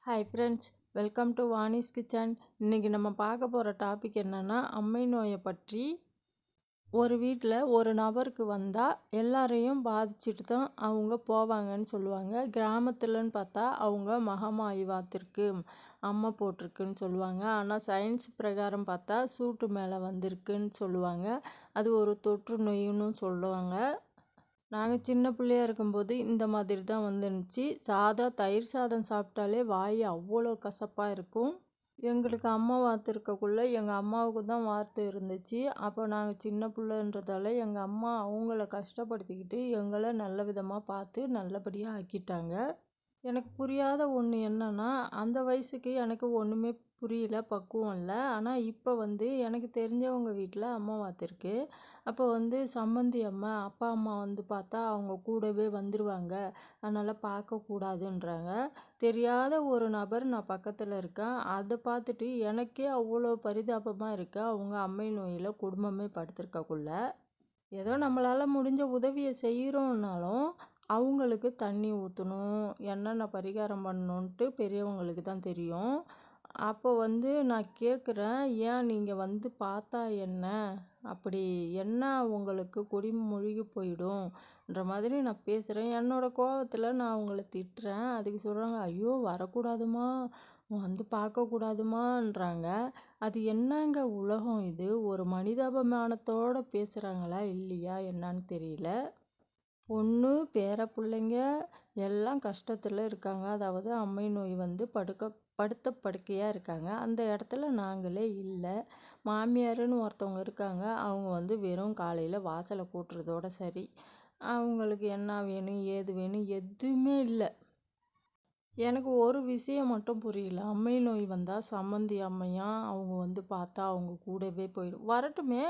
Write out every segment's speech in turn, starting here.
Hi friends, welcome to Vani's kitchen. இன்றைக்கி நம்ம பார்க்க போகிற டாபிக் என்னென்னா, அம்மை நோயை பற்றி. ஒரு வீட்டில் ஒரு நபருக்கு வந்தால் எல்லாரையும் பாதிச்சுட்டு தான் அவங்க போவாங்கன்னு சொல்லுவாங்க. கிராமத்துலன்னு பார்த்தா அவங்க மகமாயி வாத்திருக்கு, அம்மை போட்டிருக்குன்னு சொல்லுவாங்க. ஆனால் சயின்ஸ் பிரகாரம் பார்த்தா சூட்டு மேலே வந்திருக்குன்னு சொல்லுவாங்க. அது ஒரு தொற்று நோயின்னு சொல்லுவாங்க. நாங்கள் சின்ன பிள்ளையா இருக்கும்போது இந்த மாதிரி தான் வந்துருந்துச்சு. தயிர் சாதம் சாப்பிட்டாலே வாய் அவ்வளோ கசப்பாக இருக்கும். எங்களுக்கு அம்மா வாத்து இருக்கக்குள்ள எங்கள் அம்மாவுக்கு தான் வாத்து இருந்துச்சு. அப்போ நாங்கள் சின்ன பிள்ளைன்றதால எங்கள் அம்மா அவங்கள கஷ்டப்படுத்திக்கிட்டு எங்களை நல்ல விதமாக பார்த்து நல்லபடியாக ஆக்கிட்டாங்க. எனக்கு புரியாத ஒன்று என்னன்னா, அந்த வயசுக்கு எனக்கு ஒன்றுமே புரியல, பக்குவம் இல்லை. ஆனால் இப்போ எனக்கு தெரிஞ்சவங்க வீட்டில் அம்மா வாத்திருக்கு. அப்போ சம்மந்தி அம்மா, அப்பா அம்மா பார்த்தா அவங்க கூடவே வந்துடுவாங்க, அதனால் பார்க்கக்கூடாதுன்றாங்க. தெரியாத ஒரு நபர் நான் பக்கத்தில் இருக்கேன். அதை பார்த்துட்டு எனக்கே அவ்வளோ பரிதாபமாக இருக்கு. அவங்க அம்மை நோயில் குடும்பமே படுத்திருக்கக்குள்ள ஏதோ நம்மளால் முடிஞ்ச உதவியை செய்கிறோன்னாலும் அவங்களுக்கு தண்ணி ஊற்றணும், என்னென்ன பரிகாரம் பண்ணணுன்ட்டு பெரியவங்களுக்கு தான் தெரியும். அப்போ நான் கேட்குறேன், ஏன் நீங்கள் பார்த்தா என்ன, அப்படி என்ன உங்களுக்கு குடி முழுகி போயிடும்ன்ற மாதிரி நான் பேசுகிறேன். என்னோடய கோபத்தில் நான் அவங்கள திட்டுறேன். அதுக்கு சொல்கிறாங்க, ஐயோ வரக்கூடாதுமா, பார்க்கக்கூடாதுமான்றாங்க. அது என்னங்க உலகம் இது? ஒரு மனிதாபிமானத்தோடு பேசுகிறாங்களா இல்லையா என்னன்னு தெரியல. பொண்ணு பேர பிள்ளைங்க எல்லாம் கஷ்டத்தில் இருக்காங்க. அதாவது அம்மை நோய் படுத்த படுக்கையாக இருக்காங்க. அந்த இடத்துல நாங்களே இல்லை. மாமியாருன்னு ஒருத்தவங்க இருக்காங்க. அவங்க வெறும் காலையில் வாசலை கூட்டுறதோட சரி. அவங்களுக்கு என்ன வேணும் ஏது வேணும் எதுவுமே இல்லை. எனக்கு ஒரு விஷயம் மட்டும் புரியல. அம்மை நோய் வந்தால் சம்மந்தி அம்மையா அவங்க பார்த்தா அவங்க கூடவே போயிடும். வரட்டுமே,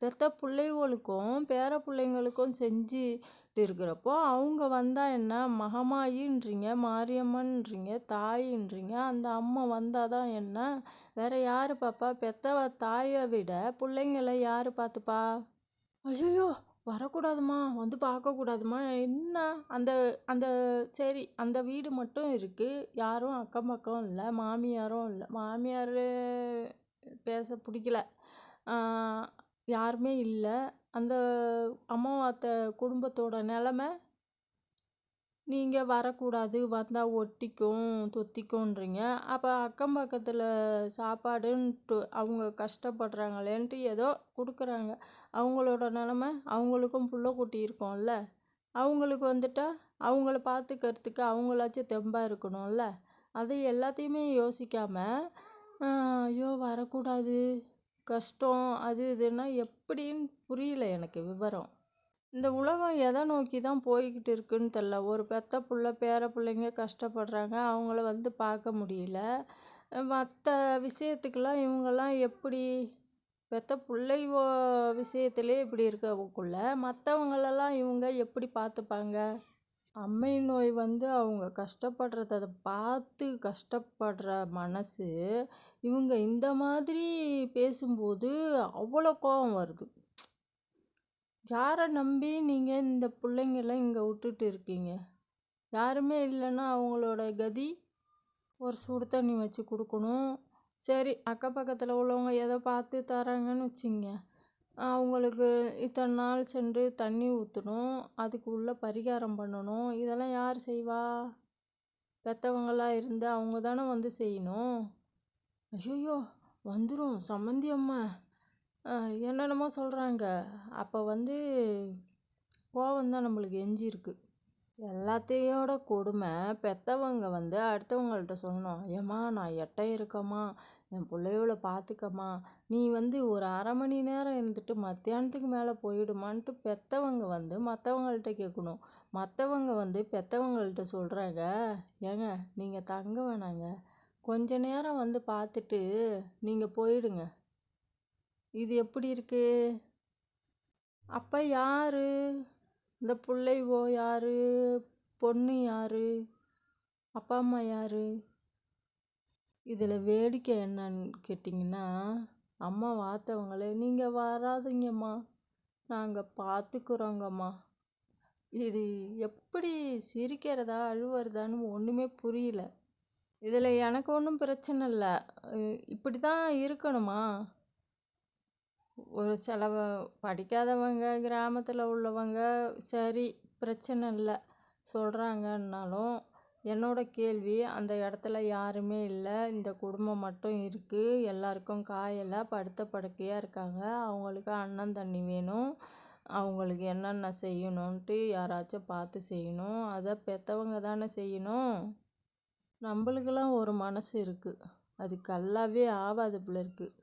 பெத்த பிள்ளைகளுக்கும் பேர பிள்ளைங்களுக்கும் செஞ்சுட்டு இருக்கிறப்போ அவங்க வந்தால் என்ன, மகமாயின்றீங்க, மாரியம்மன்றீங்க, தாயின்றீங்க. அந்த அம்மா வந்தால் தான் என்ன, வேறு யார் பாப்பா? பெத்த தாயை விட பிள்ளைங்களை யார் பார்த்துப்பா? ஐயோ வரக்கூடாதுமா, பார்க்கக்கூடாதுமா, என்ன அந்த அந்த சரி அந்த வீடு மட்டும் இருக்குது, யாரும் அக்கம் பக்கம் இல்லை, மாமியாரும் இல்லை. மாமியார் பேச பிடிக்கல, யாருமே இல்லை. அந்த அம்மாவாத்த குடும்பத்தோட நிலமை, நீங்கள் வரக்கூடாது, வந்தால் ஒட்டிக்கும் தொத்திக்கும்ன்றீங்க. அப்போ அக்கம் பக்கத்தில் சாப்பாடுன்ட்டு அவங்க கஷ்டப்படுறாங்களேன்ட்டு ஏதோ கொடுக்குறாங்க. அவங்களோட நிலமை, அவங்களுக்கும் புள்ள குட்டி இருக்கும்ல, அவங்களுக்கு வந்துட்டா அவங்கள பார்த்துக்கிறதுக்கு அவங்களாச்சும் தெம்பாக இருக்கணும்ல. அது எல்லாத்தையுமே யோசிக்காமல் ஐயோ வரக்கூடாது, கஷ்டம், அது இதுன்னா எப்படின்னு புரியல எனக்கு விவரம். இந்த உலகம் எதை நோக்கி தான் போய்கிட்டு இருக்குன்னு தெரில. ஒரு பெத்த புள்ள பேர பிள்ளைங்க கஷ்டப்படுறாங்க, அவங்கள பார்க்க முடியல. மற்ற விஷயத்துக்கெல்லாம் இவங்கெல்லாம் எப்படி, பெத்த பிள்ளை விஷயத்திலே இப்படி இருக்கக்குள்ள மற்றவங்களெல்லாம் இவங்க எப்படி பார்த்துப்பாங்க? அம்மை நோய் அவங்க கஷ்டப்படுறத பார்த்து கஷ்டப்படுற மனசு இவங்க இந்த மாதிரி பேசும்போது அவ்வளோ கோபம் வருது. யாரை நம்பி நீங்கள் இந்த பிள்ளைங்கள இங்கே விட்டுட்டு இருக்கீங்க? யாருமே இல்லைன்னா அவங்களோட கதி, ஒரு சுடு தண்ணி வச்சு கொடுக்கணும். சரி அக்கப்பக்கத்தில் உள்ளவங்க எதை பார்த்து தராங்கன்னு வச்சிங்க, அவங்களுக்கு இத்தனை நாள் சென்று தண்ணி ஊற்றணும், அதுக்கு உள்ள பரிகாரம் பண்ணணும். இதெல்லாம் யார் செய்வா? பெற்றவங்களாக இருந்து அவங்க தானே செய்யணும். ஐயோ வந்துடும் சம்மந்தி அம்மா என்னென்னமோ சொல்கிறாங்க. அப்போ கோவம் தான் நம்மளுக்கு எஞ்சிருக்கு. எல்லாத்தையோட கொடுமை, பெற்றவங்க அடுத்தவங்கள்ட்ட சொல்லணும், ஏம்மா நான் எட்டை இருக்கம்மா, என் பிள்ளையோட பார்த்துக்கம்மா, நீ ஒரு அரை மணி நேரம் இருந்துட்டு மத்தியானத்துக்கு மேலே போயிடுமான்ட்டு பெற்றவங்க மற்றவங்கள்ட்ட கேட்கணும். மற்றவங்க பெற்றவங்கள்ட்ட சொல்கிறாங்க, ஏங்க நீங்கள் தங்க வேணாங்க, கொஞ்ச நேரம் பார்த்துட்டு நீங்கள் போயிடுங்க. இது எப்படி இருக்கு? அப்போ யார் இந்த பிள்ளைவோ, யார் பொண்ணு, யார் அப்பா அம்மா, யார்? இதில் வேடிக்கை என்னன்னு கேட்டிங்கன்னா, அம்மா வாத்தவங்களே நீங்கள் வராதிங்கம்மா, நாங்கள் பார்த்துக்குறோங்கம்மா. இது எப்படி சிரிக்கிறதா அழுவுறதான்னு ஒன்றுமே புரியல. இதில் எனக்கு ஒன்றும் பிரச்சனை இல்லை. இப்படி தான் இருக்கணுமா? ஒரு சிலவ படிக்காதவங்க, கிராமத்தில் உள்ளவங்க சரி பிரச்சனை இல்லை சொல்கிறாங்கன்னாலும், என்னோட கேள்வி அந்த இடத்துல யாருமே இல்லை, இந்த குடும்பம் மட்டும் இருக்குது, எல்லாருக்கும் காயலை, படுத்த படுக்கையாக இருக்காங்க, அவங்களுக்கு அன்னம் தண்ணி வேணும், அவங்களுக்கு என்னென்ன செய்யணுன்ட்டு யாராச்சும் பார்த்து செய்யணும், அதை பெற்றவங்க தானே செய்யணும். நம்மளுக்கெல்லாம் ஒரு மனசு இருக்குது, அது கல்லாவே ஆகாது போல இருக்குது,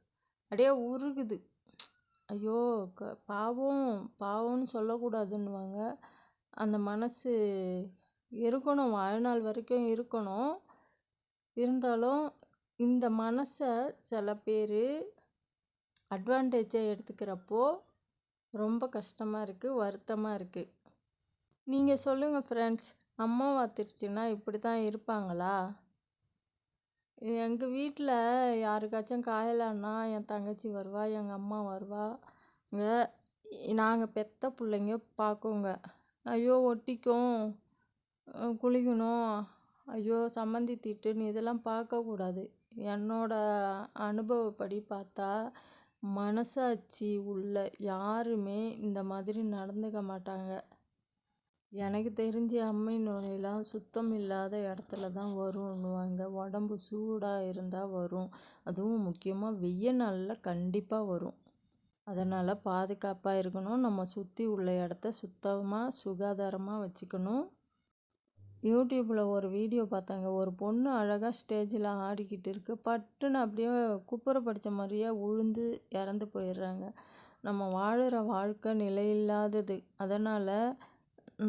அப்படியே உருகுது. ஐயோ பாவம் பாவம்னு சொல்லக்கூடாதுன்னுவாங்க. அந்த மனசு இருக்கணும், வாழ்நாள் வரைக்கும் இருக்கணும். இருந்தாலும் இந்த மனசை சில பேர் அட்வான்டேஜாக எடுத்துக்கிறப்போ ரொம்ப கஷ்டமாக இருக்குது, வருத்தமாக இருக்குது. நீங்கள் சொல்லுங்கள் ஃப்ரெண்ட்ஸ், அம்மா வாத்துருச்சுன்னா இப்படி தான் இருப்பாங்களா? எங்கள் வீட்டில் யாருக்காச்சும் காயலான்னா என் தங்கச்சி வருவா, எங்கள் அம்மா வருவாங்க. நாங்கள் பெத்த பிள்ளைங்க பார்க்குங்க. ஐயோ ஒட்டிக்கும், குளிக்கணும், ஐயோ சம்மந்தி திட்டுன்னு இதெல்லாம் பார்க்கக்கூடாது. என்னோட அனுபவப்படி பார்த்தா மனசாட்சி உள்ள யாருமே இந்த மாதிரி நடந்துக்க மாட்டாங்க. எனக்கு தெரிஞ்ச அம்மை நோயெல்லாம் சுத்தம் இல்லாத இடத்துல தான் வரும்னுவாங்க. உடம்பு சூடாக இருந்தால் வரும், அதுவும் முக்கியமாக வெய்ய நாளில் கண்டிப்பாக வரும். அதனால் பாதுகாப்பாக இருக்கணும், நம்ம சுற்றி உள்ள இடத்த சுத்தமாக சுகாதாரமாக வச்சுக்கணும். யூடியூப்பில் ஒரு வீடியோ பார்த்தாங்க, ஒரு பொண்ணு அழகாக ஸ்டேஜில் ஆடிக்கிட்டு இருக்கு, பட்டுன்னு அப்படியே குப்புற படித்த மாதிரியே உழுந்து இறந்து போயிடுறாங்க. நம்ம வாழுற வாழ்க்கை நிலையில்லாதது. அதனால்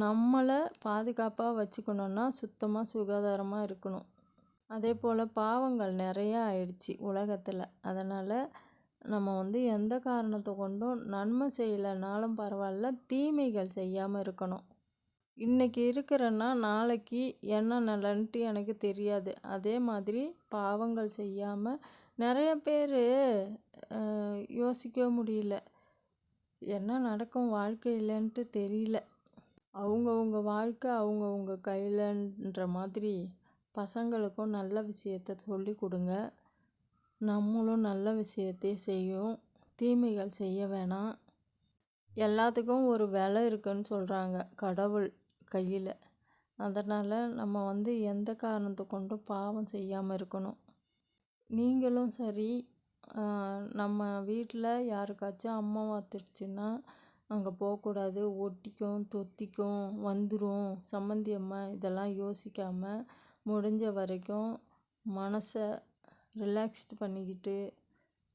நம்மளை பாதுகாப்பாக வச்சுக்கணுன்னா சுத்தமாக சுகாதாரமாக இருக்கணும். அதே போல் பாவங்கள் நிறையா ஆயிடுச்சு உலகத்தில். அதனால் நம்ம எந்த காரணத்தை கொண்டும் நன்மை செய்யலைனாலும் பரவாயில்ல, தீமைகள் செய்யாமல் இருக்கணும். இன்றைக்கி இருக்கிறேன்னா நாளைக்கு என்ன நிலன்ட்டு எனக்கு தெரியாது. அதே மாதிரி பாவங்கள் செய்யாமல் நிறைய பேர் யோசிக்க முடியல, என்ன நடக்கும் வாழ்க்கையிலன்ட்டு தெரியல. அவங்கவுங்க வாழ்க்கை அவங்கவுங்க கையிலன்ற மாதிரி பசங்களுக்கும் நல்ல விஷயத்த சொல்லி கொடுங்க. நம்மளும் நல்ல விஷயத்தையே செய்யும், தீமைகள் செய்ய வேணாம். எல்லாத்துக்கும் ஒரு விலை இருக்குன்னு சொல்கிறாங்க கடவுள் கையில். அதனால் நம்ம எந்த காரணத்தை கொண்டும் பாவம் செய்யாமல் இருக்கணும். நீங்களும் சரி, நம்ம வீட்டில் யாருக்காச்சும் அம்மா வாத்துடுச்சுன்னா அங்கே போகக்கூடாது, ஒட்டிக்கும், தொத்திக்கும், வந்துடும், சம்மந்தி அம்மா இதெல்லாம் யோசிக்காமல் முடிஞ்ச வரைக்கும் மனசை ரிலாக்ஸ்டு பண்ணிக்கிட்டு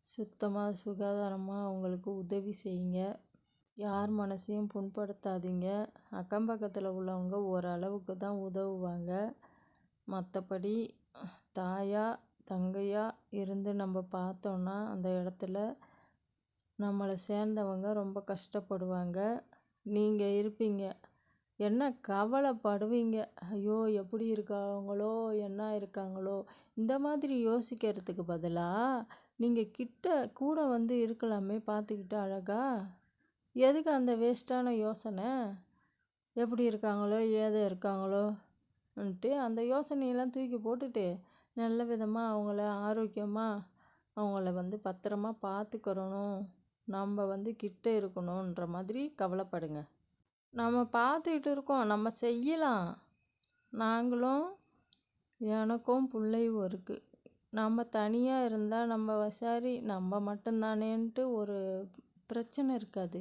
சுத்தமாக சுகாதாரமாக அவங்களுக்கு உதவி செய்யுங்க. யார் மனசையும் புண்படுத்தாதீங்க. அக்கம் பக்கத்தில் உள்ளவங்க ஓரளவுக்கு தான் உதவுவாங்க. மற்றபடி தாயா தங்கையா இருந்து நம்ம பார்த்தோன்னா அந்த இடத்துல நம்மளை சேர்ந்தவங்க ரொம்ப கஷ்டப்படுவாங்க. நீங்கள் இருப்பீங்க, என்ன கவலைப்படுவீங்க, ஐயோ எப்படி இருக்காங்களோ என்ன இருக்காங்களோ, இந்த மாதிரி யோசிக்கிறதுக்கு பதிலாக நீங்கள் கூட இருக்கலாமே பார்த்துக்கிட்டு அழகா. எதுக்கு அந்த வேஸ்ட்டான யோசனை? எப்படி இருக்காங்களோ ஏதோ இருக்காங்களோன்ட்டு அந்த யோசனையெல்லாம் தூக்கி போட்டுட்டு நல்ல விதமாக அவங்கள ஆரோக்கியமாக அவங்கள பத்திரமா பார்த்துக்கிறணும், நம்ம கிட்ட இருக்கணுன்ற மாதிரி கவலைப்படுங்க. நம்ம பார்த்துக்கிட்டு இருக்கோம், நம்ம செய்யலாம். நாங்களும் எனக்கும் பிள்ளையும் இருக்குது. நம்ம தனியாக இருந்தால் சரி நம்ம மட்டும்தானேன்ட்டு ஒரு பிரச்சனை இருக்காது.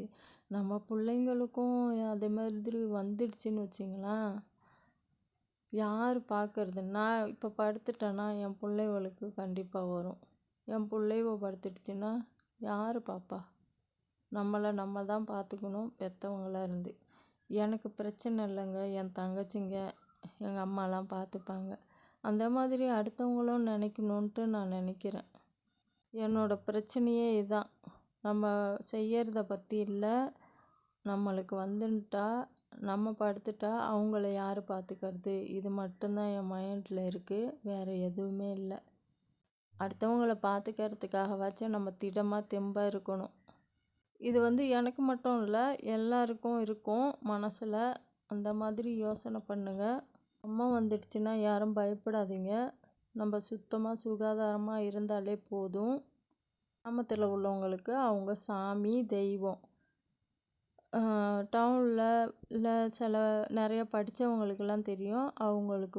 நம்ம பிள்ளைங்களுக்கும் அதே மாதிரி வந்துடுச்சுன்னு வச்சிங்களேன், யார் பார்க்கறது? நான் இப்போ படுத்துட்டேன்னா என் பிள்ளைகளுக்கு கண்டிப்பாக வரும். என் பிள்ளைவ படுத்துடுச்சுன்னா யார் பாப்பா? நம்ம தான் பார்த்துக்கணும் பெற்றவங்களா இருந்து. எனக்கு பிரச்சனை இல்லைங்க, என் தங்கச்சிங்க எங்கள் அம்மாலாம் பார்த்துப்பாங்க. அந்த மாதிரி அடுத்தவங்களும் நினைக்கணுன்ட்டு நான் நினைக்கிறேன். என்னோடய பிரச்சனையே இதுதான். நம்ம செய்கிறத பற்றி இல்லை, நம்மளுக்கு வந்துட்டா நம்ம படுத்துட்டா அவங்கள யார் பார்த்துக்கிறது, இது மட்டும்தான் என் மைண்டில் இருக்குது, வேறு எதுவுமே இல்லை. அடுத்தவங்கள பார்த்துக்கிறதுக்காகவாச்சும் நம்ம திடமாக தெம்பாக இருக்கணும். இது எனக்கு மட்டும் இல்லை, எல்லாருக்கும் இருக்கும் மனசில். அந்த மாதிரி யோசனை பண்ணுங்கள். அம்மா வந்துடுச்சுன்னா யாரும் பயப்படாதீங்க. நம்ம சுத்தமாக சுகாதாரமாக இருந்தாலே போதும். கிராமத்தில் உள்ளவங்களுக்கு அவங்க சாமி, தெய்வம். டவுனில் இல்லை நிறைய படித்தவங்களுக்கெல்லாம் தெரியும். அவங்களுக்கு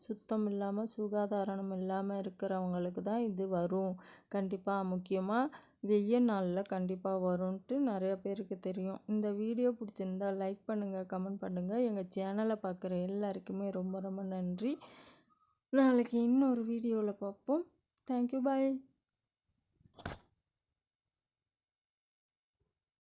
சுத்தம் இல்லாமல் சுகாதாரம் இல்லாமல் இருக்கிறவங்களுக்கு தான் இது வரும் கண்டிப்பாக. முக்கியமாக வெய்ய நாளில் கண்டிப்பாக வரும்ன்ட்டு நிறைய பேருக்கு தெரியும். இந்த வீடியோ பிடிச்சிருந்தா லைக் பண்ணுங்கள், கமெண்ட் பண்ணுங்கள். எங்கள் சேனலை பார்க்குற எல்லாருக்குமே ரொம்ப ரொம்ப நன்றி. நாளைக்கு இன்னொரு வீடியோவில் பார்ப்போம். தேங்க்யூ, பாய்.